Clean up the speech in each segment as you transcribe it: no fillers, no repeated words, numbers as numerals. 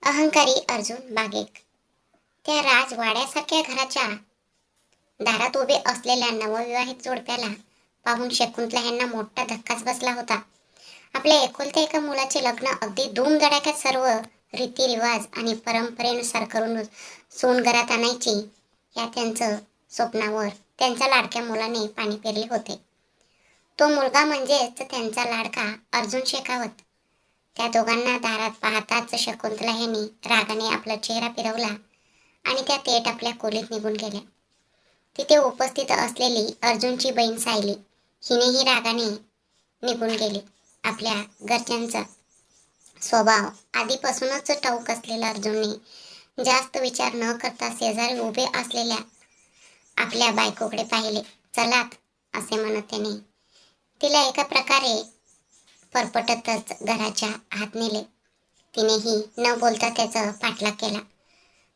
अहंकारी अर्जुन बागेत त्या राजवाड्यासारख्या घराच्या दारात उभे असलेल्या नवविवाहित जोडप्याला पाहून शकुंतला यांना मोठा धक्काच बसला होता. आपल्या एकुलत्या एका मुलाचे लग्न अगदी धूमधडाक्यात सर्व रीतिरिवाज आणि परंपरेनुसार करून सोनघरात आणायची या त्यांचं स्वप्नावर त्यांच्या लाडक्या मुलाने पाणी पेरले होते. तो मुलगा म्हणजेच त्यांचा लाडका अर्जुन शेखावत. त्या दोघांना दारात पाहताच शकुंतला यांनी रागाने आपला चेहरा फिरवला आणि त्या थेट आपल्या खोलीत निघून गेल्या. तिथे उपस्थित असलेली अर्जुनची बहीण सायली हिनेही रागाने निघून गेली. आपल्या घरच्यांचा स्वभाव आधीपासूनच ठाऊक असलेला अर्जुनने जास्त विचार न करता शेजारी उभे असलेल्या आपल्या बायकोकडे पाहिले. चलात असे म्हणत त्याने तिला एका प्रकारे परपटतच घराच्या आत नेले. तिनेही न बोलता त्याचा पाठलाग केला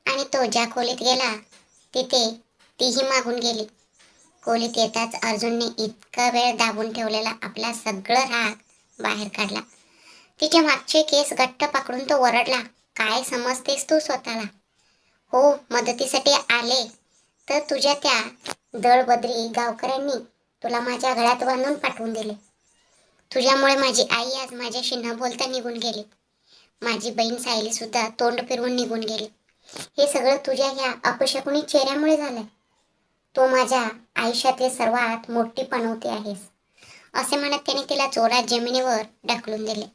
आणि तो ज्या खोलीत गेला तिथे तीही मागून गेली. खोलीत येताच अर्जुनने इतका वेळ दाबून ठेवलेला आपला सगळं राग बाहेर काढला. तिचे मागचे केस घट्ट पकडून तो ओरडला, काय समजतेस तू स्वतःला? हो, मदतीसाठी आले तर तुझ्या त्या दळबद्री गावकऱ्यांनी तुला माझ्या गळ्यात बांधून पाठवून दिले. तुझ्यामुळे माझी आई आज माझ्याशी न बोलता निघून गेली. माझी बहीण सायली सुद्धा तोंड फिरवून निघून गेली. हे सगळं तुझ्या ह्या अपशकुनी चेहऱ्यामुळे झालंय. तू माझ्या आयुष्यातली सर्वात मोठी पनवती आहेस असे म्हणत त्याने तिला जोरात जमिनीवर ढकलून दिले.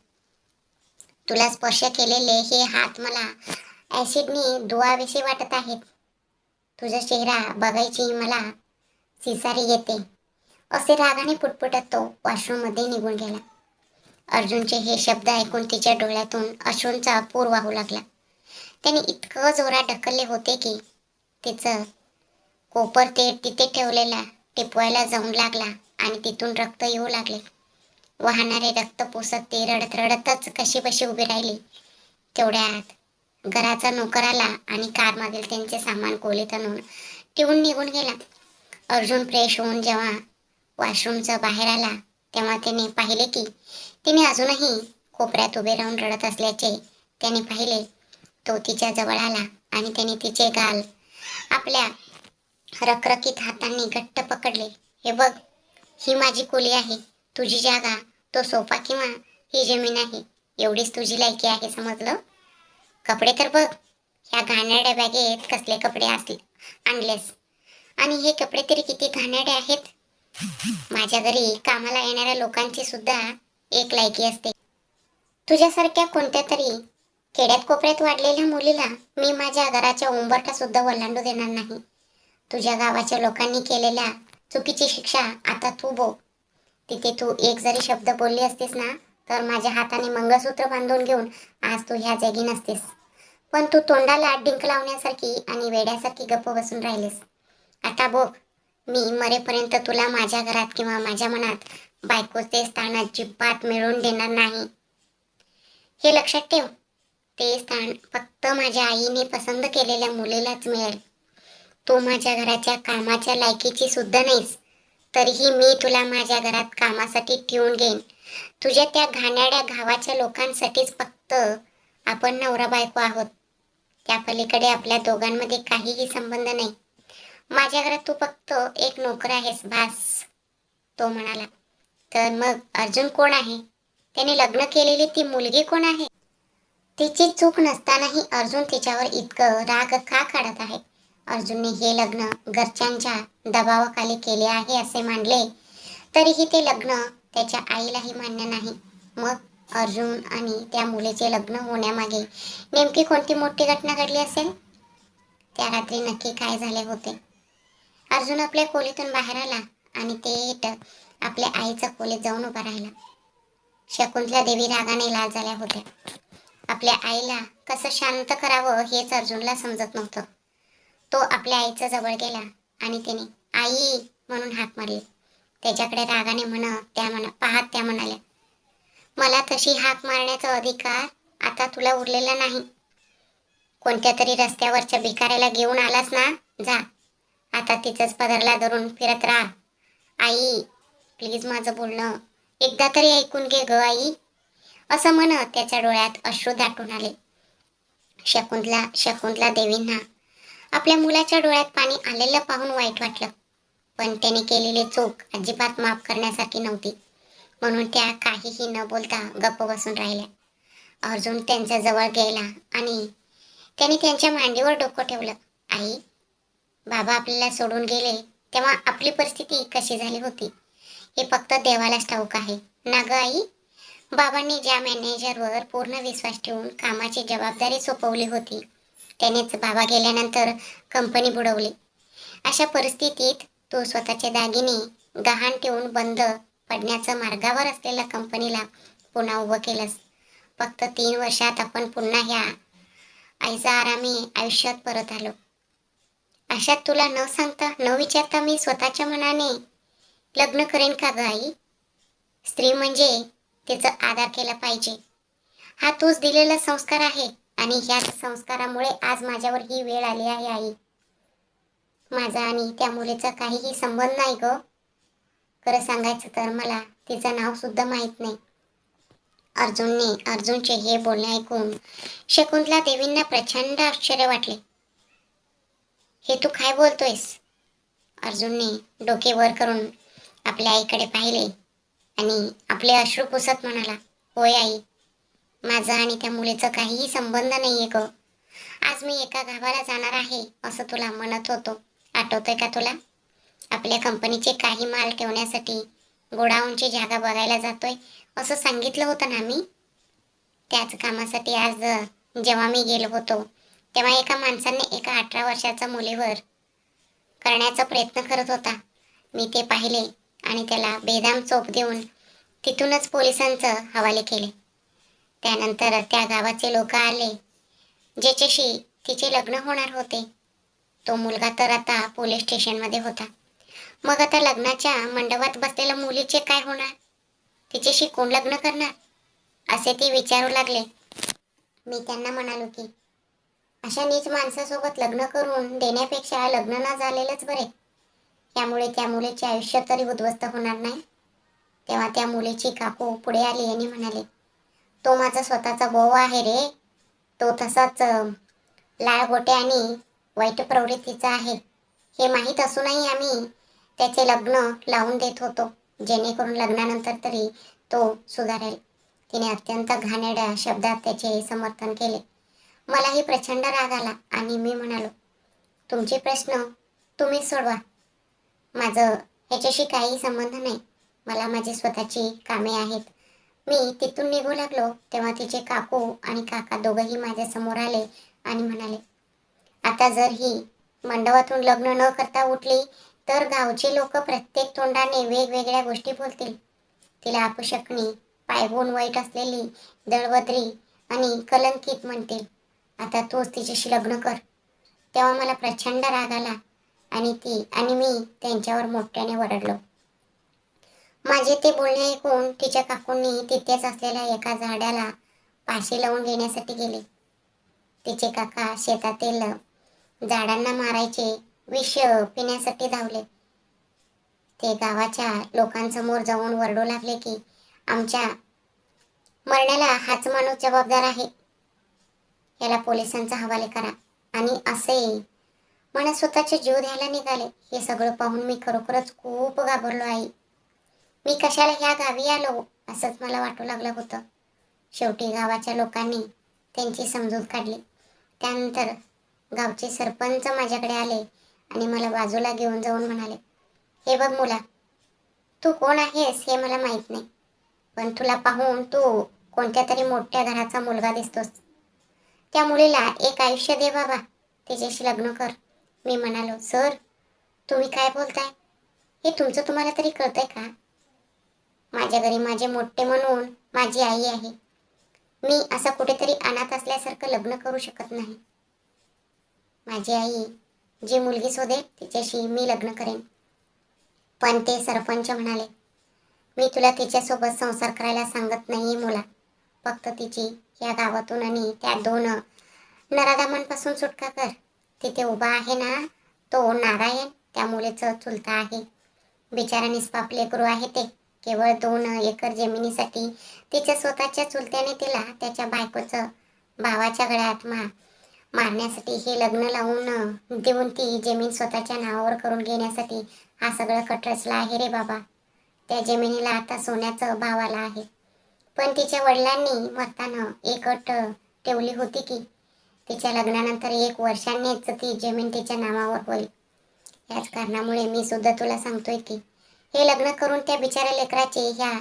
तुला स्पर्श केलेले हे हात मला ऍसिडने धुवावेसे वाटत आहेत. तुझा चेहरा बघायची मला सिसारी येते असे रागाने पुटपुटत तो वॉशरूममध्ये निघून गेला. अर्जुनचे हे शब्द ऐकून तिच्या डोळ्यातून अश्रूंचा पूर वाहू लागला. त्याने इतकं जोरात ढकलले होते की तिचं कोपर ते तिथे ठेवलेला टिपवायला जाऊन लागला आणि तिथून रक्त येऊ लागले. वाहणारे रक्त पुसत ती रडत रडतच कशीबशी उभी राहिली. तेवढ्यात घराचा नोकर आला आणि कारमागील त्यांचे सामान खोलीत आणून ठेवून निघून गेला. अर्जुन फ्रेश होऊन जेव्हा वॉशरूमचा बाहेर आला तेव्हा त्याने पाहिले की तिने अजूनही कोपऱ्यात उभे राहून रडत असल्याचे त्याने पाहिले. तो तिच्या जवळ आला आणि त्याने तिचे गाल आपल्या रखरखीत हातांनी घट्ट पकडले. हे बघ, ही माझी खोली आहे. तुझी जागा तो सोफा किंवा ही जमीन आहे. एवढीच तुझी लायकी आहे, समजलं? कपडे तर बघ, ह्या घाणेरड्या बॅगेत कसले कपडे असले आणलेस आणि हे कपडे तरी किती घाणेरडे आहेत. माझ्या घरी कामाला येणाऱ्या लोकांची सुद्धा एक लायकी असते. तुझ्यासारख्या कोणत्या तरी खेड्यात कोपऱ्यात वाढलेल्या मुलीला मी माझ्या घराच्या उंबरठा सुद्धा ओलांडू देणार नाही. तुझ्या गावाच्या लोकांनी केलेल्या चुकीची शिक्षा आता तू भोग. तिथे तू एक जरी शब्द बोलली असतीस ना तर माझ्या हाताने मंगळसूत्र बांधून घेऊन आज तू ह्या जागी नसतेस. पण तू तोंडाला डिंक लावण्यासारखी आणि वेड्यासारखी गप्प बसून राहिलीस. आता बघ, मी मरेपर्यंत तुला माझ्या घरात किंवा माझ्या मनात बायकोचे स्थान अजिबात मिळवून देणार नाही. हे लक्षात ठेव. ते स्थान फक्त माझ्या आईने पसंत केलेल्या मुलीलाच मिळेल. तू माझ्या घराच्या कामाच्या लायकीची सुद्धा नाहीस. तरीही मी तुला माझ्या घरात कामासाठी ठेवून घेईन. तुझ्या त्या घाणेरड्या गावाच्या लोकांसाठीच. फक्त आपण नवरा बायको आहोत. त्या पलीकडे आपल्या दोघांमध्ये काहीही संबंध नाही. माझ्या घरात तू फक्त एक नोकर आहेस, बास, तो म्हणाला. तर मग अर्जुन कोण आहे? त्याने लग्न केलेली ती मुलगी कोण आहे? तिची चूक नसतानाही अर्जुन तिच्यावर इतकं राग का काढत आहे? अर्जुनने हे लग्न घरच्यांच्या दबावाखाली केले आहे असे मानले तरीही ते लग्न त्याच्या आईलाही मान्य नाही. मग अर्जुन आणि त्या मुलीचे लग्न होण्यामागे नेमकी कोणती मोठी घटना घडली असेल? त्या रात्री नक्की काय झाले होते? अर्जुन आपल्या खोलीतून बाहेर आला आणि थेट आपल्या आईच्या खोलीत जाऊन उभा राहिला. शकुंतला देवी रागाने लाल झाल्या होत्या. आपल्या आईला कसं शांत करावं हेच अर्जुनला समजत नव्हतं. तो आपल्या आईच्या जवळ गेला आणि त्याने आई म्हणून हाक मारली. त्याच्याकडे रागाने पाहत त्या म्हणाल्या, मला तशी हाक मारण्याचा अधिकार आता तुला उरलेला नाही. कोणत्या तरी रस्त्यावरच्या भिकाऱ्याला घेऊन आलास ना, जा आता तिचंच पदरला धरून फिरत राहा. आई, प्लीज माझं बोलणं एकदा तरी ऐकून घे ग आई, असं म्हणत त्याच्या डोळ्यात अश्रू दाटून आले. शकुंतला देवींना आपल्या मुलाच्या डोळ्यात पाणी आलेलं पाहून वाईट वाटलं. पण त्याने केलेली चूक अजिबात माफ करण्यासारखी नव्हती. म्हणून त्या काहीही न बोलता गप्प बसून राहिल्या. अर्जुन त्यांच्या जवळ गेला आणि त्याने त्यांच्या मांडीवर डोकं ठेवलं. आई, बाबा आपल्याला सोडून गेले तेव्हा आपली परिस्थिती कशी झाली होती हे फक्त देवालाच ठाऊक आहे ना ग आई. बाबांनी ज्या मॅनेजरवर पूर्ण विश्वास ठेवून कामाची जबाबदारी सोपवली होती त्यानेच बाबा गेल्यानंतर कंपनी बुडवली. अशा परिस्थितीत तू स्वतःचे दागिने गहाण ठेवून बंद पडण्याच्या मार्गावर असलेल्या कंपनीला पुन्हा उभं केलंस. फक्त 3 वर्षात आपण पुन्हा ह्या आईचा आरामी आयुष्यात परत आलो. अशात तुला न सांगता न विचारता मी स्वतःच्या मनाने लग्न करेन का ग आई? स्त्री म्हणजे तिचा आदर केला पाहिजे. हा तूच दिलेला संस्कार आहे आणि ह्याच संस्कारामुळे आज माझ्यावर ही वेळ आली आहे आई. माझा आणि त्या मुलीचा काहीही संबंध नाही ग. खरं सांगायचं तर मला तिचं नाव सुद्धा माहित नाही. अर्जुनचे हे बोलणे ऐकून शकुंतला देवींना प्रचंड आश्चर्य वाटले. हे तू काय बोलतोयस? अर्जुनने डोके वर करून आपल्या आईकडे पाहिले आणि आपले अश्रू पुसत म्हणाला, होय आई, माझा आणि त्या मुलीचा काहीही संबंध नाहीये ग. आज मी एका गावाला जाणार आहे असं तुला म्हणत होतो, आठवतंय का तुला? आपल्या कंपनीचे काही माल ठेवण्यासाठी गोडाऊनची जागा बघायला जातोय असं सांगितलं होतं ना मी. त्याच कामासाठी आज जेव्हा मी गेलो होतो तेव्हा एका माणसाने एका 18 वर्षाच्या मुलीवर करण्याचा प्रयत्न करत होता. मी ते पाहिले आणि त्याला बेदम चोप देऊन तिथूनच पोलिसांचं हवाले केले. त्यानंतर त्या गावाचे लोक आले ज्याच्याशी तिचे लग्न होणार होते. तो मुलगा तर आता पोलीस स्टेशनमध्ये होता. मग आता लग्नाच्या मंडपात बसलेल्या मुलीचे काय होणार? तिच्याशी कोण लग्न करणार? असे ते विचारू लागले. मी त्यांना म्हणालो की अशा नीच माणसासोबत लग्न करून देण्यापेक्षा लग्न न झालेलंच बरे. त्यामुळे त्या मुलीचे आयुष्य तरी उद्ध्वस्त होणार नाही. तेव्हा त्या मुलीची काकू पुढे आली आणि म्हणाले, तो माझा स्वतःचा भाऊ आहे रे. तो तसाच लाळगोटे आणि वाईट प्रवृत्तीचा आहे. हे माहीत असूनही आम्ही त्याचे लग्न लावून देत होतो जेणेकरून लग्नानंतर तरी तो सुधारेल. तिने अत्यंत घाणेरड्या शब्दात त्याचे समर्थन केले. मलाही प्रचंड राग आला आणि मी म्हणालो, तुमचे प्रश्न तुम्हीच सोडवा. माझं ह्याच्याशी काही संबंध नाही. मला माझी स्वतःची कामे आहेत. मी तिथून निघू लागलो तेव्हा तिचे काकू आणि काका दोघंही माझ्या समोर आले आणि म्हणाले, आता जर ही मंडपातून लग्न न करता उठली तर गावचे लोक प्रत्येक तोंडाने वेगवेगळ्या गोष्टी बोलतील. तिला अपशकुनी, पायगुण वाईट असलेली, दळभद्री आणि कलंकित म्हणतील. आता तूच तिच्याशी लग्न कर. तेव्हा मला प्रचंड राग आला आणि मी त्यांच्यावर मोठ्याने ओरडलो. माझे ते बोलणे ऐकून तिच्या काकूंनी तिथेच असलेल्या एका झाडाला पाशी लावून घेण्यासाठी गेले. तिचे काका शेतातील झाडांना मारायचे विष पिण्यासाठी धावले. ते गावाच्या लोकांसमोर जाऊन वरडू लागले की आमच्या मरण्याला हाच माणूस जबाबदार आहे. याला पोलिसांचा हवाले करा. आणि असे मला स्वतःचे जीव द्यायला निघाले. हे सगळं पाहून मी खरोखरच खूप घाबरलो आई. मी कशाला ह्या गावी आलो असंच मला वाटू लागलं होतं. शेवटी गावाच्या लोकांनी त्यांची समजूत काढली. त्यानंतर गावचे सरपंच माझ्याकडे आले आणि मला बाजूला घेऊन जाऊन म्हणाले, हे बघ मुला, तू कोण आहेस हे मला माहित नाही, पण तुला पाहून तू कोणत्या तरी मोठ्या घराचा मुलगा दिसतोस. त्या मुलीला एक आयुष्य दे बाबा, तिच्याशी लग्न कर. मी म्हणालो, सर तुम्ही काय बोलताय? हे तुमचं तुम्हाला तरी कळतंय का? माझ्या घरी माझे मोठे म्हणून माझी आई आहे. मी असं कुठेतरी अनाथ असल्यासारखं लग्न करू शकत नाही. माझी आई जी मुलगी शोधेल तिच्याशी मी लग्न करेन. पण ते सरपंच म्हणाले, मी तुला तिच्यासोबत संसार करायला सांगत नाहीये मुला. फक्त तिची या गावातून आणि त्या 2 नराधमांपासून सुटका कर. तिथे उभा आहे ना तो नारायण, त्या मुलीचं चुलता आहे. बिचारा निष्पाप लेकरू आहे ते. केवळ 2 एकर जमिनीसाठी तिच्या स्वतःच्या चुलत्याने तिला त्याच्या बायकोचं भावाच्या गळ्यात मारण्यासाठी, हे लग्न लावून देऊन ती जमीन स्वतःच्या नावावर करून घेण्यासाठी हा सगळं कट रचला आहे रे बाबा. त्या जमिनीला आता सोन्याचा भाव आला आहे. पण तिच्या वडिलांनी मरताना एक अट ठेवली होती की तिच्या लग्नानंतर 1 वर्षांनीच ती जमीन तिच्या नावावर होईल. याच कारणामुळे मी सुद्धा तुला सांगतोय की हे लग्न करून त्या बिचाऱ्या लेकराची ह्या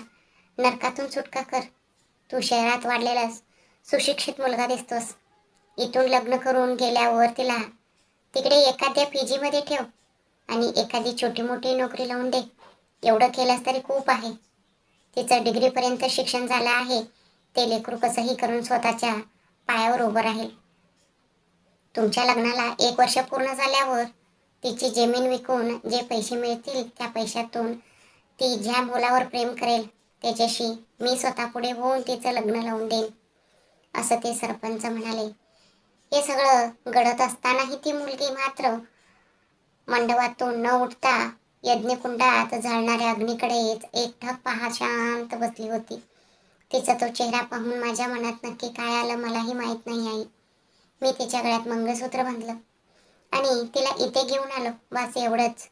नरकातून सुटका कर. तू शहरात वाढलेला सुशिक्षित मुलगा दिसतोस. इथून लग्न करून गेल्यावर तिला तिकडे एखाद्या पीजीमध्ये ठेव आणि एखादी छोटी मोठी नोकरी लावून दे. एवढं केलंस तरी खूप आहे. तिचं डिग्रीपर्यंत शिक्षण झालं आहे. ते लेकरू कसंही करून स्वतःच्या पायावर उभं राहील. तुमच्या लग्नाला 1 वर्ष पूर्ण झाल्यावर तिची जमीन विकून जे पैसे मिळतील त्या पैशातून ती ज्या मुलावर प्रेम करेल त्याच्याशी मी स्वतः पुढे होऊन तिचं लग्न लावून देईन, असं ते सरपंच म्हणाले. हे सगळं घडत असतानाही ती मुलगी मात्र मंडपातून न उठता यज्ञकुंडात जळणाऱ्या अग्नीकडेच एकटक पाहत शांत बसली होती. तिचा तो चेहरा पाहून माझ्या मनात नक्की काय आलं मलाही माहीत नाही आई. मी तिच्या गळ्यात मंगळसूत्र बांधलं आणि तिला इथे घेऊन आलो, बस एवढंच.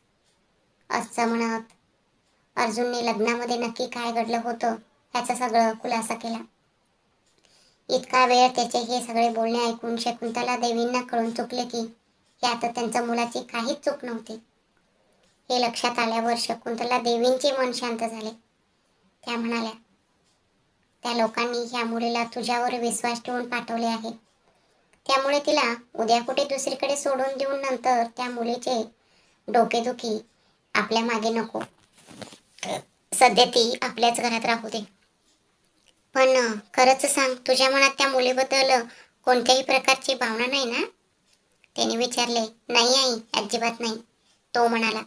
असं म्हणत अर्जुनने लग्नामध्ये नक्की काय घडलं होतं ह्याचा सगळं खुलासा केला. इतका वेळ त्याचे हे सगळे बोलणे ऐकून शकुंतला देवींना कळून चुकले की यात त्यांच्या मुलाची काहीच चूक नव्हती. हे लक्षात आल्यावर शकुंतला देवींचे मन शांत झाले. त्या म्हणाल्या, त्या लोकांनी ह्या मुलीला तुझ्यावर विश्वास ठेवून पाठवले आहे. त्यामुळे तिला उद्या कुठे दुसरीकडे सोडून देऊन नंतर त्या मुलीचे डोकेदुखी आपल्या मागे नको. सध्या ती आपल्याच घरात राहू दे. पण खरंच सांग, तुझ्या मनात त्या मुलीबद्दल कोणत्याही प्रकारची भावना नाही ना? त्याने विचारले. नाही आई, अजिबात नाही. तो म्हणाला,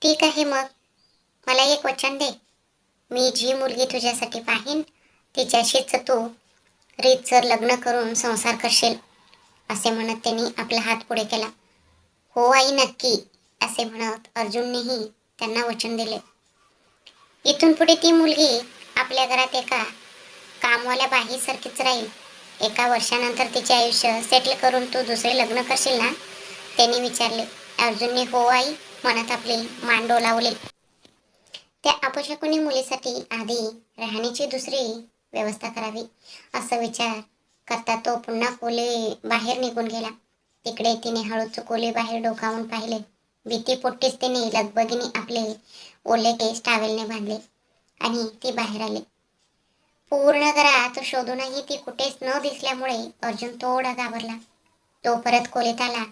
ठीक आहे मग, मला एक वचन दे. मी जी मुलगी तुझ्यासाठी पाहीन तिच्याशीच तू रीतसर लग्न करून संसार करशील, असे म्हणत त्यांनी आपला हात पुढे केला. हो आई, नक्की, असे म्हणत अर्जुननेही त्यांना वचन दिले. इथून पुढे ती मुलगी आपल्या घरात एका कामवाल्या बाईसारखीच राहील. 1 वर्षानंतर तिचे आयुष्य सेटल करून तू दुसरे लग्न करशील ना? त्यांनी विचारले. अर्जुनने हो आई म्हणत आपली मान डोलावली. त्या अपशकुनी मुलीसाठी आधी राहण्याची दुसरी व्यवस्था करावी असा विचार करता तो पुन्हा खोली बाहेर निघून गेला. तिकडे तिने हळूच खोली बाहेर डोकावून पाहिले. भीतीपोटीच तिने लगबगीने आपले ओले केस टावेलने बांधले आणि ती बाहेर आली. पूर्ण घरात शोधूनही ती कुठेच न दिसल्यामुळे अर्जुन थोडा घाबरला. तो परत खोलीत आला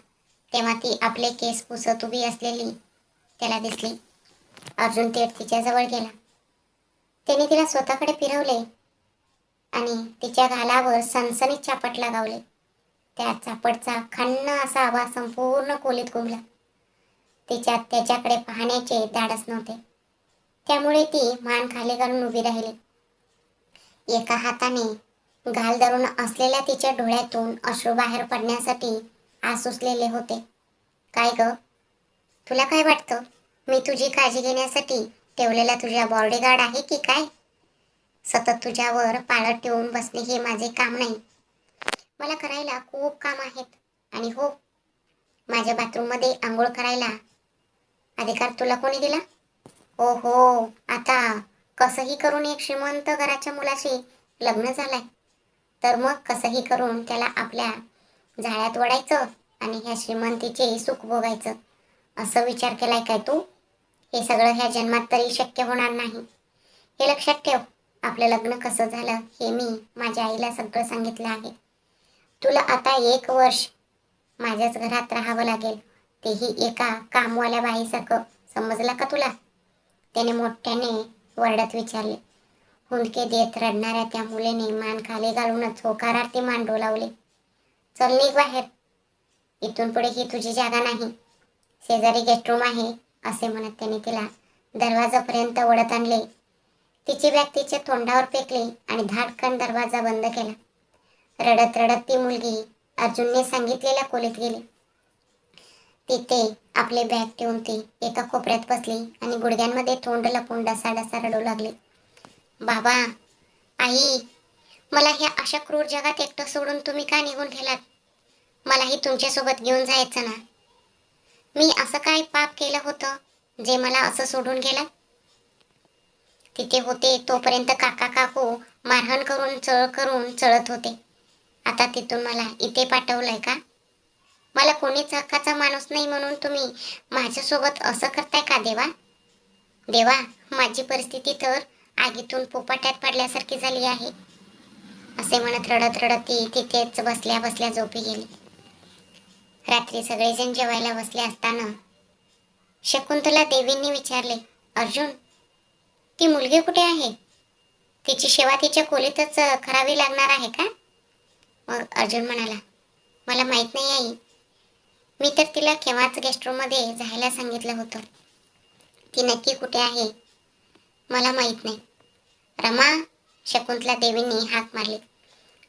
तेव्हा ती आपले केस पुसत उभी असलेली त्याला दिसली. अर्जुन थेट तिच्याजवळ गेला. त्याने तिला स्वतःकडे फिरवले आणि तिच्या गालावर सणसणीत चापट लगावले. त्या चापटचा खन्न असा आवाज संपूर्ण खोलीत घुमला. तिच्यात त्याच्याकडे पाहण्याचे धाडस नव्हते. त्यामुळे ती मान खाली घालून उभी राहिली. एका हाताने गाल धरून असलेल्या तिच्या डोळ्यातून अश्रू बाहेर पडण्यासाठी आस सुचलेले होते. काय ग, तुला काय वाटतं? मी तुझी काळजी घेण्यासाठी ठेवलेला तुझ्या बॉडीगार्ड आहे की काय? सतत तुझ्यावर पाळत ठेवून बसणे हे माझे काम नाही. मला करायला खूप काम आहेत. आणि हो, माझ्या बाथरूममध्ये आंघोळ करायला अधिकार तुला कोणी दिला? हो हो, आता कसंही करून एक श्रीमंत घराच्या मुलाशी लग्न झालंय, तर मग कसंही करून त्याला आपल्या जाळ्यात ओढायचं आणि ह्या श्रीमंतीचे सुख भोगायचं, असं विचार केलाय काय तू? हे सगळं ह्या जन्मात तरी शक्य होणार नाही. हे लक्षात ठेव. आपलं लग्न कसं झालं हे मी माझ्या आईला सगळं सांगितलं आहे. तुला आता 1 वर्ष माझ्याच घरात राहावं लागेल, तेही एका कामवाल्या बाईसारखं. समजलं का तुला? त्याने मोठ्याने वरडत विचारले. हुंदके देत रडणाऱ्या त्या मुलीने मान खाली घालूनच होकारार्थी मान डोलावले. चल निघ बाहेर. इथून पुढे ही तुझी जागा नाही. शेजारी गेस्टरूम आहे, असे म्हणत त्याने तिला दरवाजापर्यंत ओढत आणले. तिची बॅग तिच्या तोंडावर फेकली आणि धाडकन दरवाजा बंद केला. रडत रडत ती मुलगी अर्जुनने सांगितलेल्या खोलीत गेली. तिथे आपले बॅग ठेवून ती एका कोपऱ्यात बसली आणि गुडघ्यांमध्ये तोंड लपून डसाडसा रडू लागली. बाबा, आई, मला ह्या अशा क्रूर जगात एकटं सोडून तुम्ही का निघून गेलात? मलाही तुमच्यासोबत घेऊन जायचं ना. मी असं काय पाप केलं होतं जे मला असं सोडून गेलं? तिथे होते तोपर्यंत काका काकू मारहाण करून चळत होते. आता तिथून मला इथे पाठवलंय का? मला कोणीच हक्काचा माणूस नाही म्हणून तुम्ही माझ्यासोबत असं करताय का देवा? देवा, माझी परिस्थिती तर आगीतून पोपाट्यात पडल्यासारखी झाली आहे. असे म्हणत रडत रडत ती तिथेच बसल्या बसल्या झोपी गेली. रात्री सगळेजण जेवायला बसले असताना शकुंतला देवींनी विचारले, अर्जुन, ती मुलगी कुठे आहे? तिची सेवा तिच्या खोलीतच करावी लागणार आहे का? मग अर्जुन म्हणाला, मला माहित नाही आई. मी तर तिला केव्हाच गेस्ट रूम मध्ये जायला सांगितलं होतं. ती नक्की कुठे आहे मला माहित नाही. रमा, शकुंतला देवींनी हाक मारली.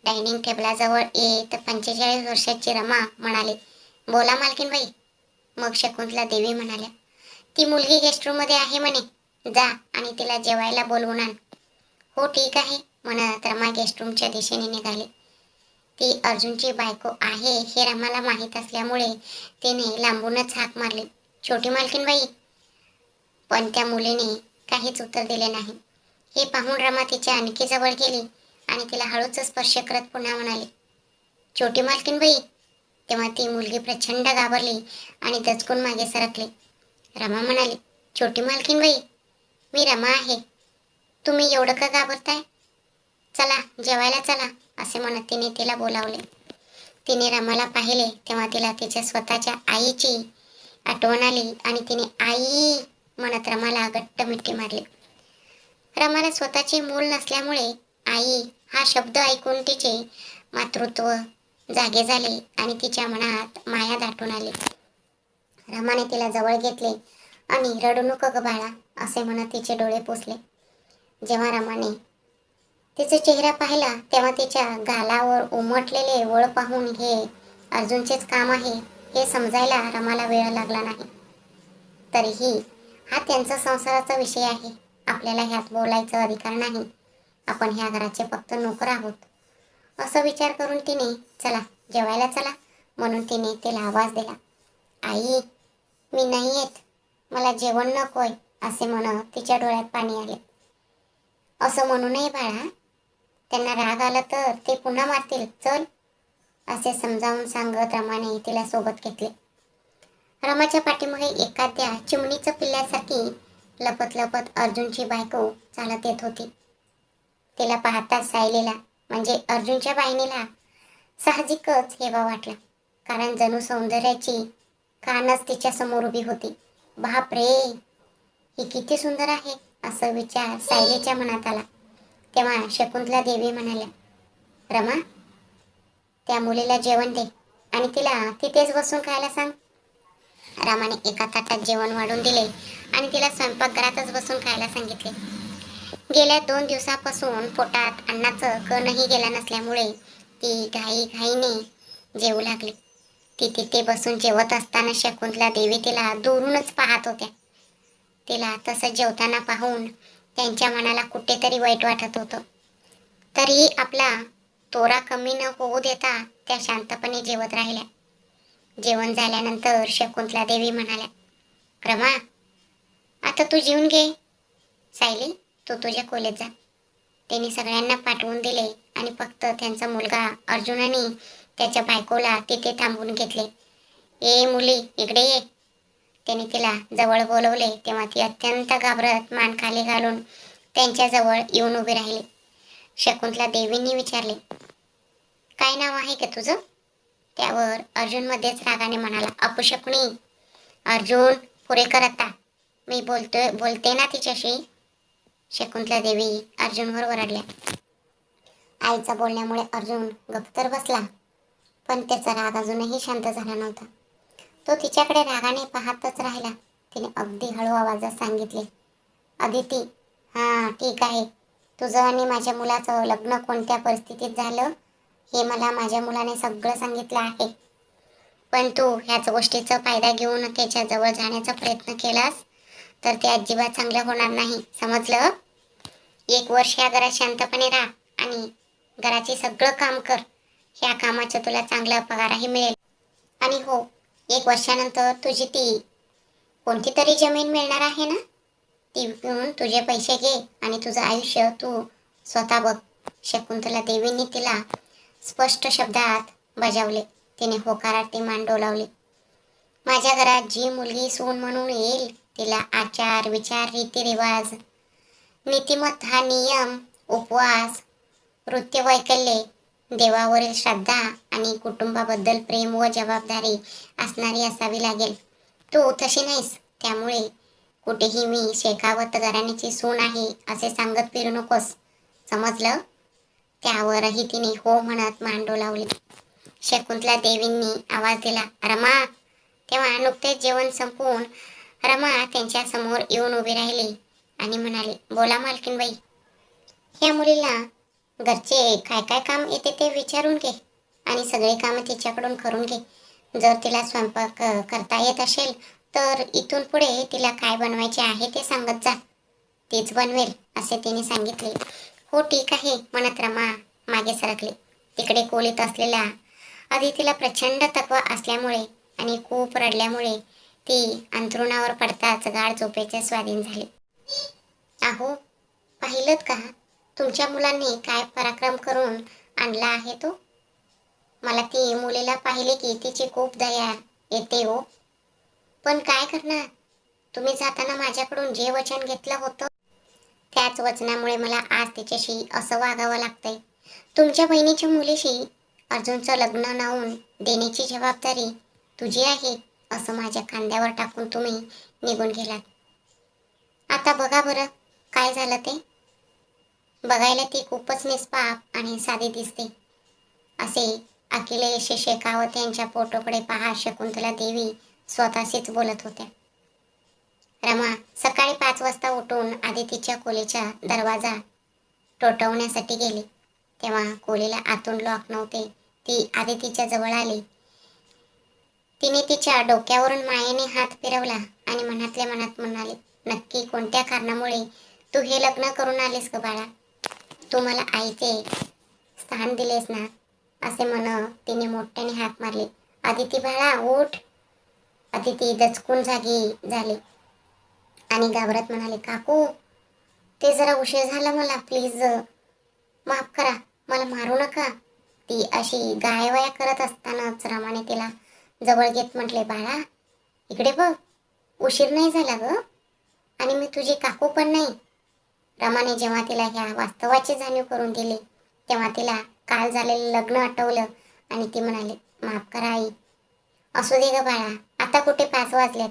डायनिंग टेबलाजवळ येत 45 वर्षाची रमा म्हणाली, बोला मालकीनबाई. मग शकुंतला देवी म्हणाल्या, ती मुलगी गेस्ट रूम मध्ये आहे म्हणे, जा आणि तिला जेवायला बोलवून आण. हो ठीक आहे म्हणत रमा गेस्ट रूमच्या दिशेने निघाली. ती अर्जुनची बायको आहे हे रमाला माहीत असल्यामुळे तिने लांबूनच हाक मारली, छोटी मालकीनबाई. पण त्या मुलीने काहीच उत्तर दिले नाही. हे पाहून रमा तिच्या आणखी जवळ गेली आणि तिला हळूच स्पर्श करत पुन्हा म्हणाली, छोटी मालकीनबाई. तेव्हा ती मुलगी प्रचंड घाबरली आणि दचकून मागे सरकली. रमा म्हणाली, छोटी मालकीनबाई, मी रमा आहे. तुम्ही एवढं का घाबरताय? चला जेवायला चला, असे म्हणत तिने तिला बोलावले. तिने रमाला पाहिले तेव्हा तिला तिच्या स्वतःच्या आईची आठवण आली आणि तिने आई म्हणत रमाला घट्ट मिठी मारली. रमाला स्वतःचे मूल नसल्यामुळे आई हा शब्द ऐकून तिचे मातृत्व जागे झाले आणि तिच्या मनात माया दाटून आली. रमाने तिला जवळ घेतले आणि रडू नको ग बाळा असे म्हणत तिचे डोळे पुसले. जेव्हा रमाने तिचा चेहरा पाहिला तेव्हा तिच्या गालावर उमटलेले वळ पाहून हे अर्जुनचेच काम आहे हे समजायला रमाला वेळ लागला नाही. तरीही हा त्यांचा संसाराचा विषय आहे. आपल्याला ह्यात बोलायचा अधिकार नाही. आपण ह्या घराचे फक्त नोकर आहोत. असं विचार करून तिने चला जेवायला चला म्हणून तिने तिला आवाज दिला. आई, मी नाही येत, मला जेवण नकोय असे म्हणत तिच्या डोळ्यात पाणी आले. असं म्हणू नये बाळा, त्यांना राग आला तर ते पुन्हा मारतील, चल असे समजावून सांगत रमाने तिला सोबत घेतले. रमाच्या पाठीमागे एखाद्या चिमणीचं पिल्ल्यासारखी लपत लपत अर्जुनची बायको चालत येत होती. तिला पाहताच सायलीला म्हणजे अर्जुनच्या बहिणीला साहजिकच हेवा वाटला, कारण जणू सौंदर्याची कानच तिच्या समोर उभी होती. बाप रे, ही किती सुंदर आहे असा विचार सायलीच्या मनात आला. तेव्हा शकुंतला देवी म्हणाल्या, रमा, त्या मुलीला जेवण दे आणि तिला तिथेच बसून खायला सांग. रामाने एका ताटात जेवण वाढून दिले आणि तिला स्वयंपाकघरातच बसून खायला सांगितले. गेल्या 2 दिवसापासून पोटात अन्नाचं कणही गेला नसल्यामुळे ती घाईने जेवू लागली. ती तिथे बसून जेवत असताना शकुंतला देवी तिला दुरूनच पाहत होत्या. तिला तसं जेवताना पाहून त्यांच्या मनाला कुठेतरी वाईट वाटत होतं. तरीही आपला तोरा कमी न होऊ देता त्या शांतपणे जेवत राहिल्या. जेवण झाल्यानंतर शकुंतला देवी म्हणाल्या, रमा, आता तू जेवून घे. सायली, तू तुझ्या खोलीत जा. त्यांनी सगळ्यांना पाठवून दिले आणि फक्त त्यांचा मुलगा अर्जुनाने त्याच्या बायकोला तिथे थांबवून घेतले. ए मुली, इकडे ये. त्याने तिला जवळ बोलवले तेव्हा ती अत्यंत घाबरत मान खाली घालून त्यांच्याजवळ येऊन उभी राहिली. शकुंतला देवींनी विचारले, काय नाव आहे का तुझं? त्यावर अर्जुन मध्येच रागाने म्हणाला, अपशकुनी. अर्जुन, पुरे कर आता, मी बोलते ना तिच्याशी. शकुंतला देवी अर्जुनवर ओरडल्या. आईचा बोलण्यामुळे अर्जुन गप्प तर बसला, पण त्याचा राग अजूनही शांत झाला नव्हता. तो तिच्याकडे रागाने पाहतच राहिला. तिने अगदी हळू आवाजात सांगितले, अदिती, हां ठीक आहे, तुझं आणि माझ्या मुलाचं लग्न कोणत्या परिस्थितीत झालं हे मला माझ्या मुलाने सगळं सांगितलं आहे. पण तू ह्याच गोष्टीचा फायदा घेऊन त्याच्या जवळ जाण्याचा प्रयत्न केलास तर ते अजिबात चांगलं होणार नाही, समजलं? 1 वर्ष या घरात शांतपणे राहा आणि घराचे सगळं काम कर. ह्या कामाचा तुला चांगला पगारही मिळेल. आणि हो, 1 वर्षानंतर तुझी ती कोणती तरी जमीन मिळणार आहे ना, ती विकून तुझे पैसे घे आणि तुझं आयुष्य तू स्वतः बघ. शकुंतला देवींनी तिला स्पष्ट शब्दात बजावले. तिने होकारार्थी मान डोलावली. माझ्या घरात जी मुलगी सून म्हणून येईल तिला आचार विचार रीतिरिवाज नीतिमत्ता नियम उपवास वैकल्ये देवावरील श्रद्धा आणि कुटुंबाबद्दल प्रेम व जबाबदारी असणारी असावी लागेल. तू तशी नाहीस, त्यामुळे कुठेही मी शेखावत घराण्याची सून आहे असे सांगत फिरू नकोस, समजलं? त्यावरही तिने हो म्हणत मान डोलावली. शकुंतला देवींनी आवाज दिला, रमा. तेव्हा नुकतेच जेवण संपवून रमा त्यांच्या समोर येऊन उभी राहिली आणि म्हणाली, बोला मालकीनबाई. ह्या मुलीला घरचे काय काय काम येते ते विचारून घे आणि सगळे काम तिच्याकडून करून घे. जर तिला स्वयंपाक करता येत असेल तर इथून पुढे तिला काय बनवायचे आहे ते सांगत जा, तीच बनवेल असे तिने सांगितले. हो ठीक आहे म्हणत रमा मागे सरकली. तिकडे खोलीत असलेल्या अदितीला प्रचंड थकवा असल्यामुळे आणि खूप रडल्यामुळे ती अंथरुणावर पडताच गाढ झोपेचे स्वाधीन झाली. अहो, पाहिलंत का तुमच्या मुलांनी काय पराक्रम करून आणला आहे तो? मला ती मुलीला पाहिले की तिची खूप दया येते हो. पण काय करणार, तुम्ही जाताना माझ्याकडून जे वचन घेतलं होतं त्याच वचनामुळे मला आज तिच्याशी असं वागावं लागतंय. तुमच्या बहिणीच्या मुलीशी अर्जुनचं लग्न लावून देण्याची जबाबदारी तुझी आहे असं माझ्या खांद्यावर टाकून तुम्ही निघून गेलात. आता बघा बरं काय झालं ते. बघायला ती खूपच निष्पाप आणि साधी दिसते असे अखिलेश शेखावत यांच्या फोटोकडे पहा शकुंतला देवी स्वतःशीच बोलत होत्या. रमा सकाळी 5 वाजता उठून आदितीच्या खोलीचा दरवाजा टोठवण्यासाठी गेली. तेव्हा खोलीला आतून लॉक नव्हते. ती आदितीच्या जवळ आली. तिने तिच्या डोक्यावरून मायेने हात फिरवला आणि मनातल्या मनात म्हणाली, नक्की कोणत्या कारणामुळे तू हे लग्न करून आलीस ग बाळा? तू मला आईचे स्थान दिलेस ना, असे म्हणत तिने मोठ्याने हाक मारली. आदिती बाळा उठ. आदिती दचकून जागी झाली आणि घाबरत म्हणाली, काकू ते जरा उशीर झाला, मला प्लीज माफ करा, मला मारू नका. ती अशी गायवाया करत असतानाच रमाने तिला जवळ घेत म्हटले, बाळा इकडे बघ, उशीर नाही झाला ग आणि मी तुझी काकू पण नाही. रमाने जेव्हा तिला ह्या वास्तवाची जाणीव करून दिली तेव्हा तिला काल झालेलं लग्न आठवलं आणि ती म्हणाली, माफ करा आई. असू दे ग बाळा, आता कुठे 5 वाजलेत,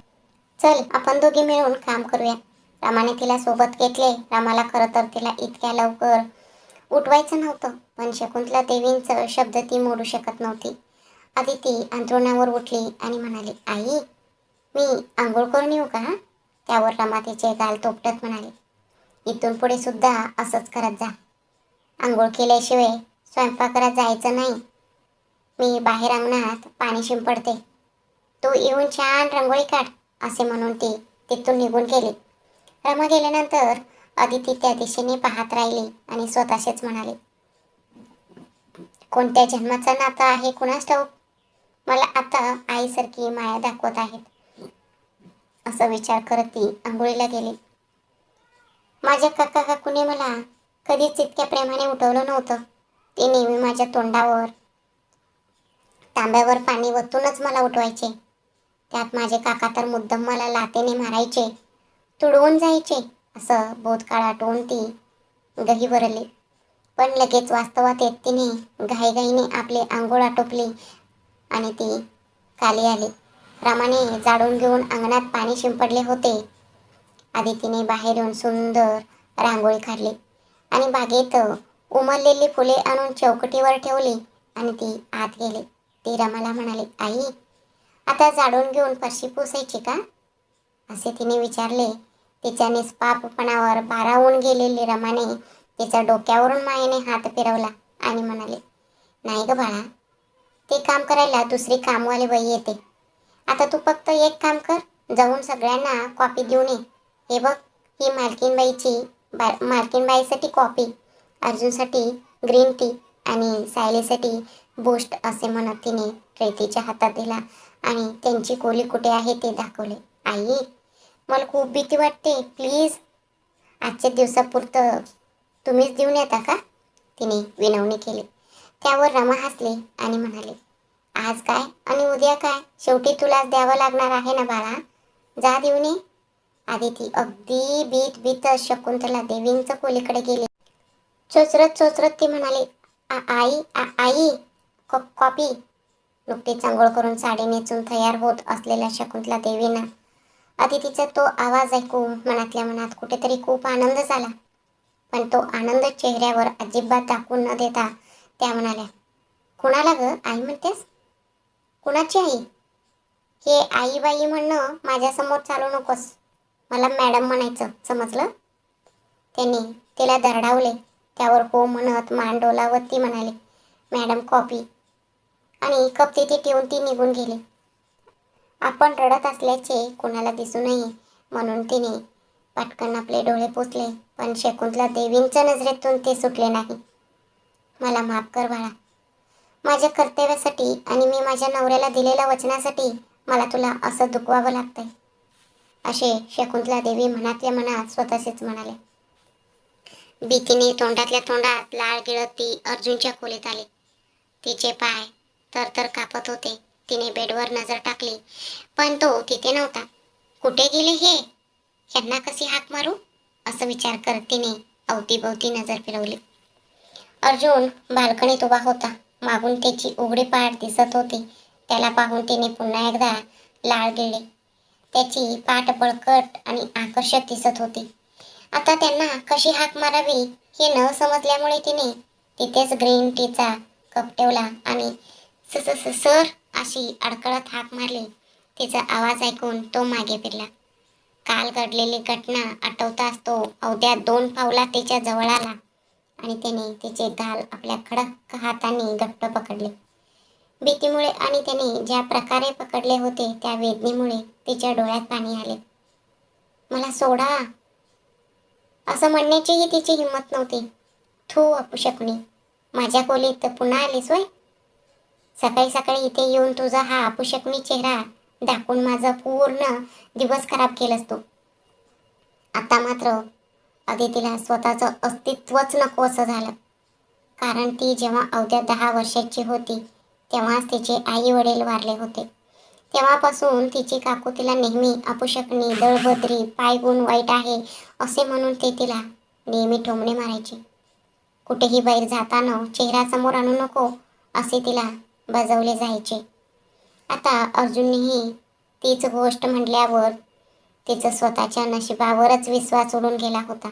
चल आपण दोघी मिळून काम करूया. रामाने तिला सोबत घेतले. रामाला खरं तर तिला इतक्या लवकर उठवायचं नव्हतं, पण शकुंतला देवींचं शब्द ती मोडू शकत नव्हती. आदिती अंथरुणावर उठली आणि म्हणाली, आई मी आंघोळ करून येऊ का? त्यावर रमा तिचे गाल तोपटत म्हणाली, इथून पुढे सुद्धा असंच करत जा. आंघोळ केल्याशिवाय स्वयंपाकघरात जायचं नाही. मी बाहेर अंगणात पाणी शिंपडते, तू येऊन छान रांगोळी काढ असे म्हणून ती तिथून निघून गेली. रमा गेल्यानंतर अदिती त्या दिशेने पाहत राहिली आणि स्वतःशीच म्हणाली, कोणत्या जन्माचा नाता आहे कुणास ठाऊक, मला आता आईसारखी माया दाखवत आहेत. असा विचार करत ती आंघोळीला गेली. माझ्या काका काकूने मला कधीच इतक्या प्रेमाने उठवलं नव्हतं. ते नेहमी माझ्या तोंडावर तांब्यावर पाणी वतूनच मला उठवायचे. त्यात माझे काका तर मुद्दाम मला लातेने मारायचे, तुडवून जायचे. असं भूतकाळ आठवून ती गही भरली. पण लगेच वास्तवात येत तिने घाईघाईने आपली आंघोळ आटोपली आणि ती खाली आली. रामाने जाळून घेऊन अंगणात पाणी शिंपडले होते. आदितीने बाहेर येऊन सुंदर रांगोळी काढली आणि बागेत उमललेली फुले आणून चौकटीवर ठेवली आणि ती आत गेली. ती रमाला म्हणाली, आई आता जाळून घेऊन फरशी पुसायची का? असे तिने विचारले. तिच्या निष्पापपणावर भारावून गेलेली रमाने तिच्या डोक्यावरून मायेने हात फिरवला आणि म्हणाले, नाही ग बाळा, ते काम करायला दुसरी कामवाली बाई येते. आता तू फक्त एक काम कर, जाऊन सगळ्यांना कॉफी घेऊन ये. हे बघ, ही मालकीनबाईसाठी कॉफी, अर्जुनसाठी ग्रीन टी आणि सायलीसाठी बूस्ट असे म्हणत तिने प्रीतीच्या हातात दिला आणि त्यांची खोली कुठे आहे ते दाखवले. आई, मला खूप भीती वाटते, प्लीज आजच्या दिवसापुरतं तुम्हीच देऊन येता का? तिने विनवणी केली. त्यावर रमा हसली आणि म्हणाली, आज काय आणि उद्या काय, शेवटी तुलाच द्यावं लागणार आहे ना बाळा, जा देऊन ये. आदिती अगदी भीत भीत शकुंतला देवींच्या खोलीकडे गेली. चोचरत चोचरत ती म्हणाली, आई कॉपी. नुकतीच आंघोळ करून साडी नेसून तयार होत असलेल्या शकुंतला देवींना अदितीचा तो आवाज ऐकून मनातल्या मनात कुठेतरी खूप आनंद झाला. पण तो आनंद चेहऱ्यावर अजिबात दाखवून न देता त्या म्हणाल्या, कुणाला ग आई म्हणतेस? कुणाची आई? हे आई बाई म्हणणं माझ्यासमोर चालू नकोस. मला मॅडम म्हणायचं, समजलं? त्यांनी तिला दरडावले. त्यावर हो म्हणत मान डोलावत ती म्हणाली, मॅडम कॉपी. आणि कप तिथे ठेवून ती निघून गेली. आपण रडत असल्याचे कोणाला दिसू नये म्हणून तिने पटकन आपले डोळे पुसले. पण शकुंतला देवींच्या नजरेतून ते सुटले नाही. मला माफ कर बाळा. माझ्या कर्तव्यासाठी आणि मी माझ्या नवऱ्याला दिलेल्या वचनासाठी मला तुला असं दुखवावं लागतंय, असे शकुंतला देवी मनातल्या मनात स्वतःशीच म्हणाले. भीतीने तोंडातल्या तोंडात लाळ गिळत ती अर्जुनच्या खोलीत आली. तिचे पाय थरथर कापत होते. तिने बेडवर नजर टाकली, पण तो तिथे नव्हता. कुठे गेले हे? यांना कशी हाक मारू? असं विचार करत तिने अवतीभोवती नजर फिरवली. अर्जुन बाल्कनीत उभा होता. मागून त्याची उघडी पाठ दिसत होती. त्याला पाहून तिने पुन्हा एकदा लाळ गिळली. त्याची पाठ बळकट आणि आकर्षक दिसत होती. आता त्यांना कशी हाक मारावी हे न समजल्यामुळे तिने तिथेच ग्रीन टीचा कप ठेवला आणि सर अशी अडकळत हाक मारली. तिचा आवाज ऐकून तो मागे फिरला. काल घडलेली घटना आठवताच तो अवघ्या 2 पावलात तिच्या जवळ आला आणि त्याने तिचे गाल आपल्या कडक हातांनी घट्ट पकडले. भीतीमुळे आणि त्याने ज्या प्रकारे पकडले होते त्या वेदनेमुळे तिच्या डोळ्यात पाणी आले. मला सोडा असं म्हणण्याचीही तिची हिंमत नव्हती. थू अपशकुनी, माझ्या खोलीत पुन्हा आलीस होय? सकाळी सकाळी इथे येऊन तुझा हा अपशकुनी चेहरा दाखवून माझा पूर्ण दिवस खराब केलंस तू. आता मात्र अदितीला स्वतःचं अस्तित्वच नको असं झालं. कारण ती जेव्हा अवघ्या 10 वर्षाची होती तेव्हाच तिचे आई वडील वारले होते. तेव्हापासून तिची काकू तिला नेहमी अपशकुनी, दळभद्री, पायगुण वाईट आहे असे म्हणून ते तिला नेहमी टोमणे मारायचे. कुठेही बाहेर जाताना चेहरा समोर आणू नको असे तिला बजावले जायचे. आता अर्जुननेही तीच गोष्ट म्हटल्यावर तिचं स्वतःच्या नशिबावरच विश्वास उडून गेला होता.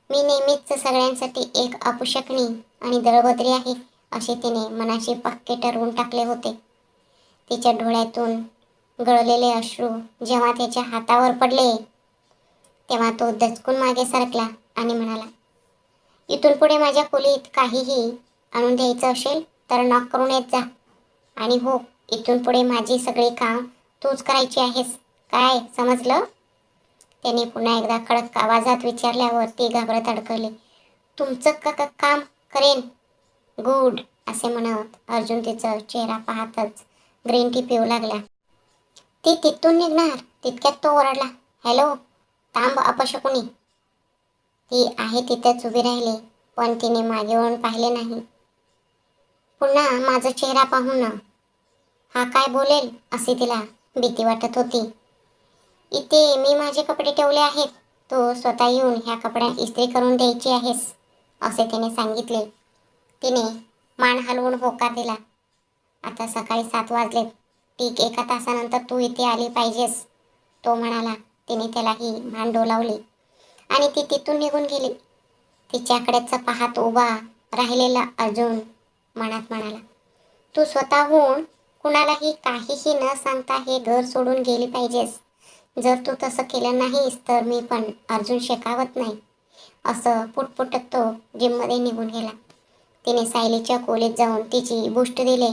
मी नेहमीच सगळ्यांसाठी एक अपशकुनी आणि दळभद्री आहे असे तिने मनाशी पक्के ठरवून टाकले होते. तिच्या डोळ्यातून गळलेले अश्रू जेव्हा त्याच्या हातावर पडले तेव्हा तो दचकून मागे सरकला आणि म्हणाला, इथून पुढे माझ्या खोलीत काहीही आणून द्यायचं असेल तर नॉक करून येत जा. आणि हो, इथून पुढे माझी सगळी काम तूच करायची आहेस, काय समजलं? त्याने पुन्हा एकदा कडक आवाजात विचारल्यावर ती घाबरत अडकली. तुमचं काम करेन. गुड असे म्हणत अर्जुन तिचा चेहरा पाहतच ग्रीन टी पिऊ लागला. ती तिथून निघणार तितक्यात तो ओरडला, हॅलो थांब अपशकुनी. ती आहे तिथेच उभी राहिली, पण तिने मागे वळून पाहिले नाही. पुन्हा माझा चेहरा पाहून हा काय बोलेल अशी तिला भीती वाटत होती. इथे मी माझे कपडे ठेवले आहेत, तू स्वतः येऊन ह्या कपड्या इस्त्री करून द्यायची आहेस असे तिने सांगितले. तिने मान हलवून होकार दिला. आता सकाळी 7 वाजलेत, ठीक 1 तासानंतर तू इथे आली पाहिजेस, तो म्हणाला. तिने त्यालाही मान डोलावली आणि ती तिथून निघून गेली. तिच्याकडेच पाहत उभा राहिलेला अर्जुन मनात म्हणाला, तू स्वतःहून कुणालाही काहीही न सांगता हे घर सोडून गेली पाहिजेस. जर तू तसं केलं नाहीस तर मी पण अर्जुन शेकावत नाही, असं पुटपुटत तो जिममध्ये निघून गेला. तिने सायलीच्या खोलीत जाऊन तिची बूस्ट दिले,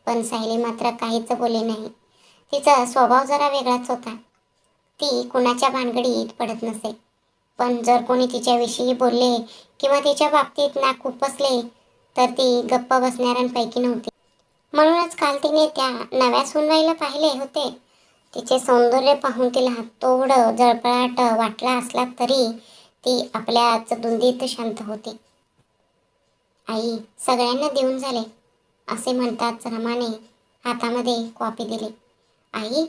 पण सायली मात्र काहीच बोलली नाही. तिचा स्वभाव जरा वेगळाच होता. ती कुणाच्या भानगडीत पडत नसे, पण जर कोणी तिच्याविषयी बोलले किंवा तिच्या बाबतीत नाक खुपसले तर ती गप्प बसणाऱ्यांपैकी नव्हती. म्हणूनच काल तिने त्या नव्या सूनबाईला पाहिले होते. तिचे सौंदर्य पाहून तिला थोडं जळफळाट वाटला असला तरी ती आपल्याच धुंदीत शांत होती. आई, सगळ्यांना देऊन झाले असे म्हणताच रमाने हातामध्ये कॉफी दिली. आई,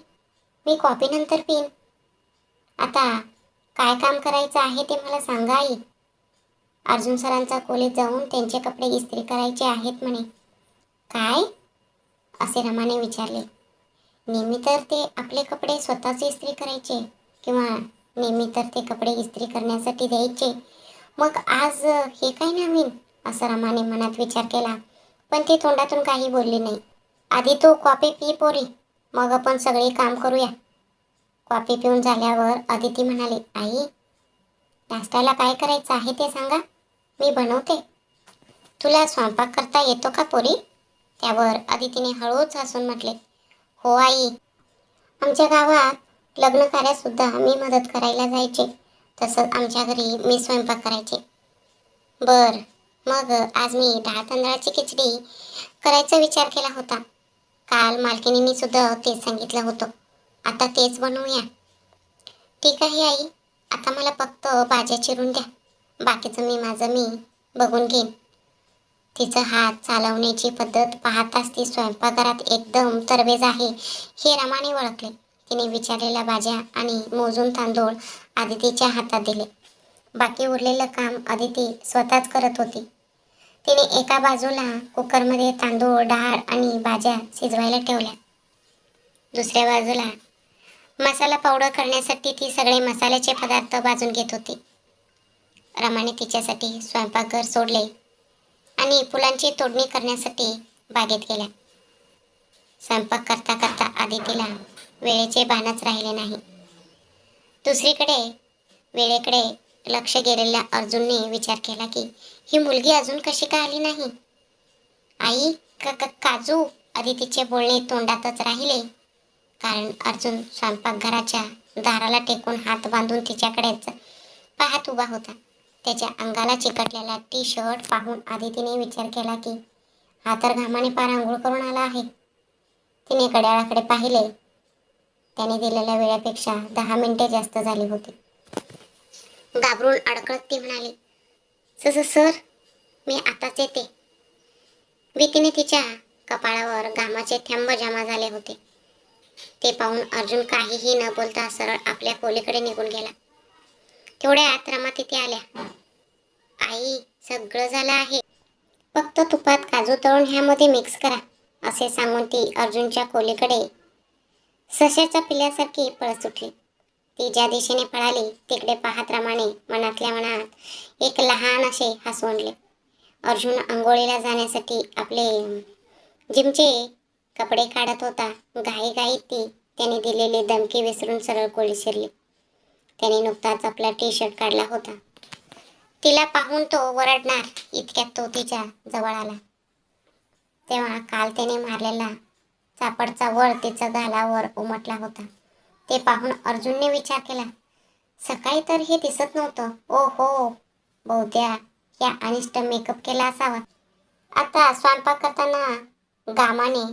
मी कॉफी नंतर पिईन. आता काय काम करायचं आहे ते मला सांगा आई. अर्जुन सरांचा खोलीत जाऊन त्यांचे कपडे इस्त्री करायचे आहेत म्हणे. काय? असे रमाने विचारले. नेहमी तर ते आपले कपडे स्वतःच इस्त्री करायचे किंवा नेहमी तर ते कपडे इस्त्री करण्यासाठी द्यायचे. मग आज हे काय नवीन? असं रमाने मनात विचार केला, पण ती तोंडातून काही बोलली नाही. आधी तू कॉफी पी पोरी, मग आपण सगळे काम करूया. कॉफी पिऊन झाल्यावर अदिती म्हणाली, आई, नाश्त्याला काय करायचं आहे ते सांगा, मी बनवते. तुला स्वयंपाक करता येतो का पोरी? त्यावर अदितीने हळूच हसून म्हटले, हो आई, आमच्या गावात लग्न कार्यात सुद्धा मी मदत करायला जायचे. तसंच आमच्या घरी मी स्वयंपाक करायचे. बर, मग आज मी डाळ तांदळाची खिचडी करायचा विचार केला होता. काल मालकिनीने सुद्धा तेच सांगितलं होतं. आता तेच बनवूया. ठीक आहे आई, आता मला फक्त भाज्या चिरून द्या. बाकीचं मी बघून घेईन. तिचं हात चालवण्याची पद्धत पाहताच ती स्वयंपाकघरात एकदम तरबेज आहे हे रमाने ओळखले. तिने विचारलेल्या भाज्या आणि मोजून तांदूळ आदितीच्या हातात दिले. बाकी उरलेलं काम आदिती स्वतःच करत होती. तिने एका बाजूला कुकरमध्ये तांदूळ, डाळ आणि भाज्या शिजवायला ठेवल्या. दुसऱ्या बाजूला मसाला पावडर करण्यासाठी ती सगळे मसाल्याचे पदार्थ भाजून घेत होती. रमाने तिच्यासाठी स्वयंपाकघर सोडले आणि फुलांची तोडणी करण्यासाठी बागेत गेल्या. स्वयंपाक करता करता आदितीला वेळेचे भानच राहिले नाही. दुसरीकडे वेळेकडे लक्ष गेलेल्या अर्जुनने विचार केला की ही मुलगी अजून कशी काय आली नाही. आई, काजू, अदितीचे बोलणे तोंडातच राहिले, कारण अर्जुन स्वयंपाकघराच्या दाराला टेकून हात बांधून तिच्याकडेच पाहत उभा होता. त्याच्या अंगाला चिकटलेला टी शर्ट पाहून आदितीने विचार केला की हा तर घामाने पार आंघोळ करून आला आहे. तिने घड्याळाकडे पाहिले. त्याने दिलेल्या वेळेपेक्षा 10 मिनिटे जास्त झाली होती. घाबरून अडकळत ती म्हणाली, सर, मी आताच येते. भीतीने तिच्या कपाळावर घामाचे थेंब जमा झाले होते. ते पाहून अर्जुन काहीही न बोलता सरळ आपल्या खोलीकडे निघून गेला. तेवढ्यात रमा तिथे आल्या. आई, सगळं झालं आहे, फक्त तुपात काजू तळून ह्यामध्ये मिक्स करा, असे सांगून ती अर्जुनच्या खोलीकडे सश्याच्या पिल्ल्यासारखी पळत सुटली. ती ज्या दिशेने पळाली तिकडे पाहत रमाने मनातल्या मनात एक लहान असे हसू आणले. अर्जुन आंघोळीला जाण्यासाठी आपले जिमचे कपडे काढत होता. घाईघाईत ती त्याने दिलेली धमकी विसरून सरळ खोली शिरली. त्याने नुकताच आपला टी शर्ट काढला होता. तिला पाहून तो वरडणार इतक्यात तो तिच्या जवळ आला. तेव्हा काल त्याने मारलेला चापडचा वळ तिच्या गालावर उमटला होता. ते पाहून अर्जुनने विचार केला, सकाळी तर हे दिसत नव्हतं. ओ हो, बहुतेक या अनिष्ट मेकअप केला असावा. आता स्वयंपाक करताना घामाने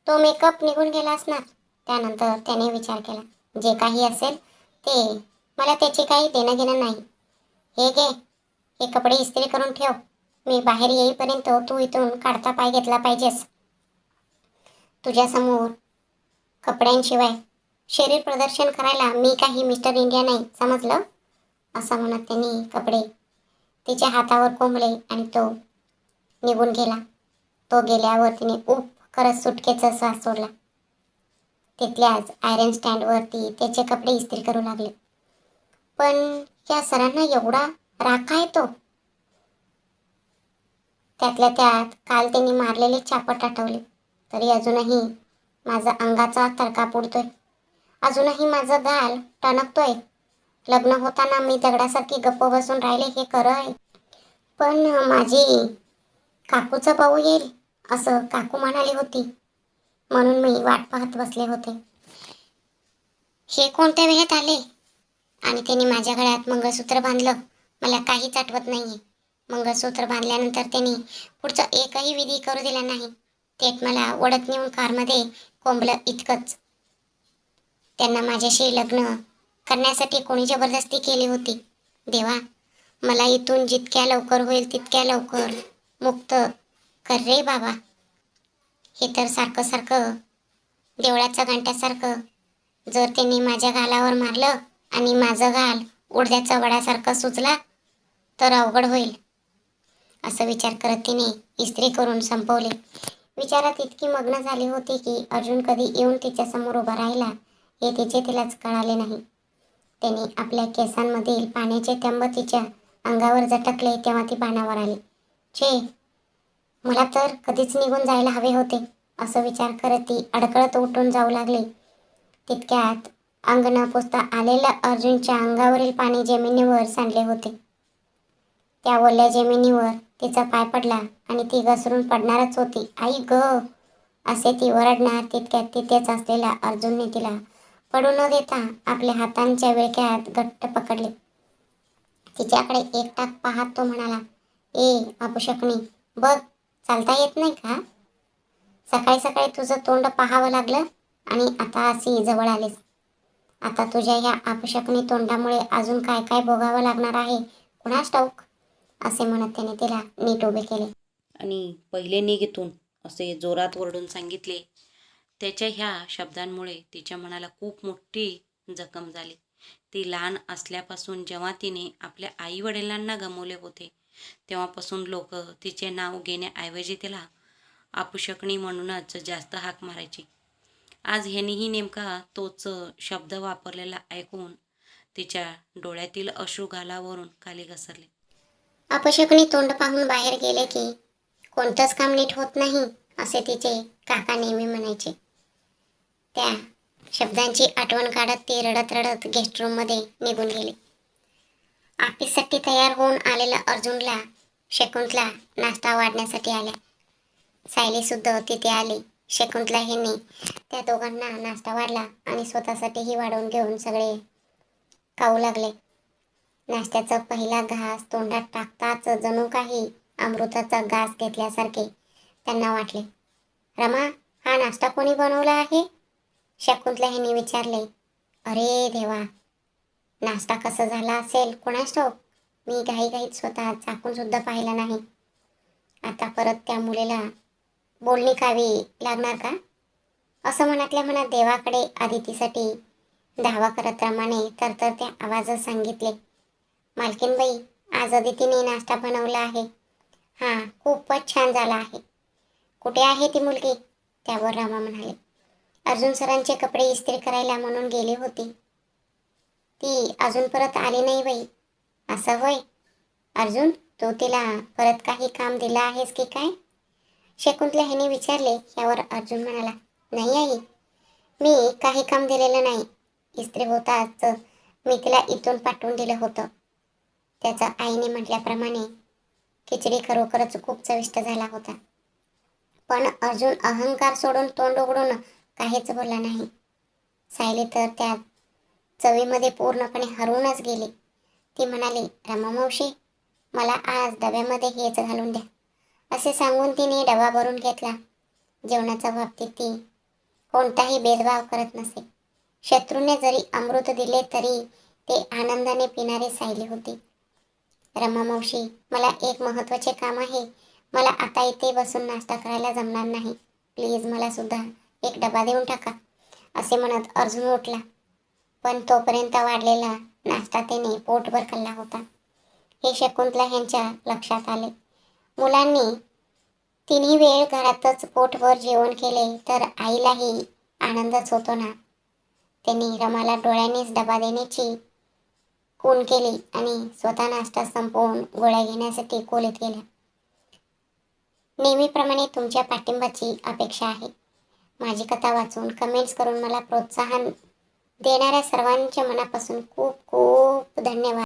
तो मेकअप निघून गेला असणार. त्यानंतर त्याने विचार केला, जे काही असेल ते मला त्याची काही देणं घेणं नाही. हे घे, हे कपडे इस्त्री करून ठेव. मी बाहेर येईपर्यंत तू इथून काढता पाय घेतला पाहिजेस. तुझ्यासमोर कपड्यांशिवाय शरीर प्रदर्शन करायला मी काही मिस्टर इंडिया नाही, समजलं? असं म्हणत त्यांनी कपडे तिच्या हातावर कोंबले आणि तो निघून गेला. तो गेल्यावर तिने उफ करत सुटकेचा श्वास सोडला. तिथल्याच आयरन स्टँडवरती त्याचे कपडे इस्त्री करू लागले. पण या सरांना एवढा राग का येतो? त्यातल्या त्यात काल त्यांनी मारलेले चापट आठवले तरी अजूनही माझा अंगाचा तडका उडतोय. अजूनही माझा गाल टणकतोय. लग्न होताना मी दगडासारखी गप्प बसून राहिले हे खरं आहे, पण माझी काकूचा भाऊ येईल असं काकू म्हणाली होती, म्हणून मी वाट पाहत बसले होते. हे कोणत्या वेळेत आले आणि त्यांनी माझ्या गळ्यात मंगळसूत्र बांधलं मला काहीच आठवत नाहीये. मंगळसूत्र बांधल्यानंतर त्यांनी पुढचा एकही विधी करू दिला नाही. थेट मला ओढत नेऊन कारमध्ये कोंबलं इतकंच. त्यांना माझ्याशी लग्न करण्यासाठी कोणी जबरदस्ती केली होती. देवा, मला इथून जितक्या लवकर होईल तितक्या लवकर मुक्त कर रे बाबा. हे तर सारखं सारखं देवळाच्या घंट्यासारखं. जर त्यांनी माझ्या गालावर मारलं आणि माझं गाल उडद्याच्या वडासारखं सुजला तर अवघड होईल. असं विचार करत तिने इस्त्री करून संपवले. विचारात इतकी मग्न झाली होती की अर्जुन कधी येऊन तिच्यासमोर उभा राहिला हे तिलाच कळाले नाही. त्याने आपल्या केसांमधील पाण्याचे थेंब तिच्या अंगावर झटकले तेव्हा ती भानावर आली. छे, मला तर कधीच निघून जायला हवे होते, असं विचार करत ती अडकळत उठून जाऊ लागली. तितक्यात अंग न पुसता आलेल्या अर्जुनच्या अंगावरील पाणी जमिनीवर सांडले होते. त्या ओल्या जमिनीवर तिचा पाय पडला आणि ती घसरून पडणारच होती. आई ग, असे ती ओरडणार तितक्यात तिथेच असलेला अर्जुनने तिला पडू न देता आपल्या हातांच्या विळख्यात घट्ट पकडले. तिच्याकडे एकटाक पाहत तो म्हणाला, ए अपशकुनी, बघ, चालता येत नाही का? सकाळी सकाळी तुझं तोंड पाहावं लागलं आणि आता अशी जवळ आलीस. आता तुझ्या या अपशकुनी तोंडामुळे अजून काय काय भोगावं लागणार आहे कुणास ठाऊक, असे म्हणत त्याने तिला नीट उभे केले. आणि पहिले निघ इथून, असे जोरात ओरडून सांगितले. त्याच्या ह्या शब्दांमुळे तिच्या मनाला खूप मोठी जखम झाली. ती लहान असल्यापासून जेव्हा तिने आपल्या आई वडिलांना गमावले होते तेव्हापासून लोक तिचे नाव घेण्याऐवजी तिला अपशकुनी म्हणूनच जास्त हाक मारायची. आज ह्यानेही नेमका तोच शब्द वापरलेला ऐकून तिच्या डोळ्यातील अश्रू गालावरून खाली घसरले. अपशकुनी तोंड पाहून बाहेर गेले की कोणतंच काम नीट होत नाही, असे तिचे काका नेहमी म्हणायचे. त्या शब्दांची आठवण काढत ती रडत रडत गेस्ट रूम मध्ये निघून गेली. ऑफिससाठी तयार होऊन आलेल्या अर्जुनला शकुंतला नाश्ता वाढण्यासाठी आल्या. सायली सुद्धा तिथे आली. शकुंतला ह्यांनी त्या दोघांना नाश्ता वाढला आणि स्वतःसाठीही वाढवून घेऊन सगळे खाऊ लागले. नाश्त्याचा पहिला घास तोंडात टाकताच जणू काही अमृताचा घास घेतल्यासारखे त्यांना वाटले. रमा, हा नाश्ता कोणी बनवला आहे? शकुंतला ह्यांनी विचारले. अरे देवा, नाश्ता कसा झाला असेल कोणास ठाऊक, मी घाईघाईत स्वतः चाकून सुद्धा पाहिला नाही. आता परत त्या मुलीला बोलणी खावी लागणार का? असं मनातल्या मनात देवाकडे आदितीसाठी धावा करत रमाने तर त्या आवाजात सांगितले. मालकीनबाई, आज अदितीने नाश्ता बनवला आहे. हां, खूपच छान झाला आहे. कुठे आहे ती मुलगी? त्यावर रमा म्हणाले. अर्जुन सरांचे कपडे इस्त्री करायला म्हणून गेली होती. ती अजून परत आली नाही बाई. असं होय? अर्जुन, तू तिला परत काही काम दिलं आहेस की काय? शकुंतला ह्याने विचारले. यावर अर्जुन म्हणाला, नाही आई, मी काही काम दिलेलं नाही. इस्त्री होताच मी तिला इथून पाठवून दिलं होतं. त्याचा आईने म्हटल्याप्रमाणे खिचडी खरोखरच खूप चविष्ट झाला होता. पण अर्जुन अहंकार सोडून तोंड उघडून काहीच बोलला नाही. सायली तर त्या चवीमध्ये पूर्णपणे हरवूनच गेली. ती म्हणाली, रमा मावशी, मला आज डब्यामध्ये हेच घालून द्या, असे सांगून तिने डबा भरून घेतला. जेवणाच्या बाबतीत ती कोणताही भेदभाव करत नसे. शत्रूने जरी अमृत दिले तरी ते आनंदाने पिणारी सायली होती. रमा मावशी, मला एक महत्त्वाचे काम आहे. मला आता इथे बसून नाश्ता करायला जमणार नाही. प्लीज मला सुद्धा एक डबा देऊन टाका, असे म्हणत अर्जुन उठला. पण तोपर्यंत वाढलेला नाश्ता त्याने पोटभर खाल्ला होता. हे शकुंतला ह्यांच्या लक्षात आले. मुलांनी तिन्ही वेळ घरातच पोटभर जेवण केले तर आईलाही आनंदच होतो ना. त्यांनी रमाला डोळ्यांनीच डबा देण्याची खूण केली आणि स्वतः नाश्ता संपवून गोळ्या घेण्यासाठी खोलीत गेल्या. नेहमीप्रमाणे तुमच्या पाठिंबाची अपेक्षा आहे. माझी कथा वाचून कमेंट्स करून मला प्रोत्साहन देणाऱ्या सर्वांच्या मनापासून खूप खूप धन्यवाद.